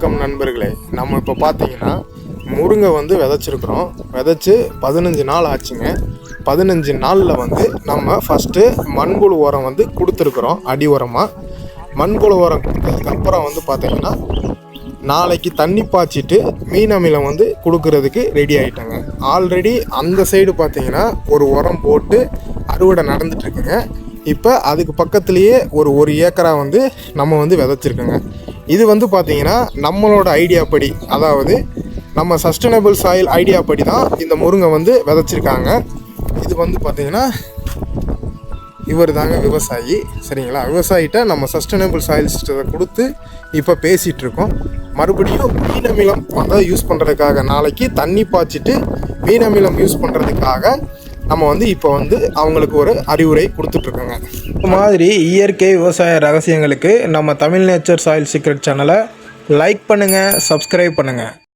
வணக்கம் நண்பர்களே. நம்ம இப்போ பார்த்தீங்கன்னா முருங்கை வந்து விதைச்சிருக்கிறோம். விதைச்சி 15 நாள் ஆச்சுங்க. 15 நாளில் வந்து நம்ம ஃபஸ்ட்டு மண்புழு உரம் வந்து கொடுத்துருக்குறோம். அடி உரமாக மண்புழு உரம் கொடுத்ததுக்கப்புறம் வந்து பார்த்திங்கன்னா நாளைக்கு தண்ணி பாய்ச்சிட்டு மீன் அமிலம் வந்து கொடுக்கறதுக்கு ரெடி ஆகிட்டாங்க. ஆல்ரெடி அந்த சைடு பார்த்திங்கன்னா ஒரு உரம் போட்டு அறுவடை நடந்துட்டுருக்குங்க. இப்போ அதுக்கு பக்கத்துலேயே ஒரு ஏக்கரா வந்து நம்ம வந்து விதைச்சிருக்கோங்க. இது வந்து பார்த்திங்கன்னா நம்மளோட ஐடியா படி, அதாவது நம்ம சஸ்டைனபிள் சாயில் ஐடியா படி தான் இந்த முருங்கை வந்து விதைச்சிருக்காங்க. இது வந்து பார்த்திங்கன்னா இவர் தாங்க விவசாயி, சரிங்களா? விவசாயிகிட்ட நம்ம சஸ்டைனபிள் சாயில் சிஸ்டத்தை கொடுத்து இப்போ பேசிகிட்ருக்கோம். மறுபடியும் மீன் அமிலம் அதாவது யூஸ் பண்ணுறதுக்காக நாளைக்கு தண்ணி பாய்ச்சிட்டு மீன் அமிலம் யூஸ் பண்ணுறதுக்காக நம்ம வந்து இப்போ வந்து அவங்களுக்கு ஒரு அறிவுரை கொடுத்துட்ருக்கோங்க. இந்த மாதிரி இயற்கை விவசாய ரகசியங்களுக்கு நம்ம தமிழ் நேச்சர் சாயில் சீக்ரெட் சேனலை லைக் பண்ணுங்கள், சப்ஸ்கிரைப் பண்ணுங்கள்.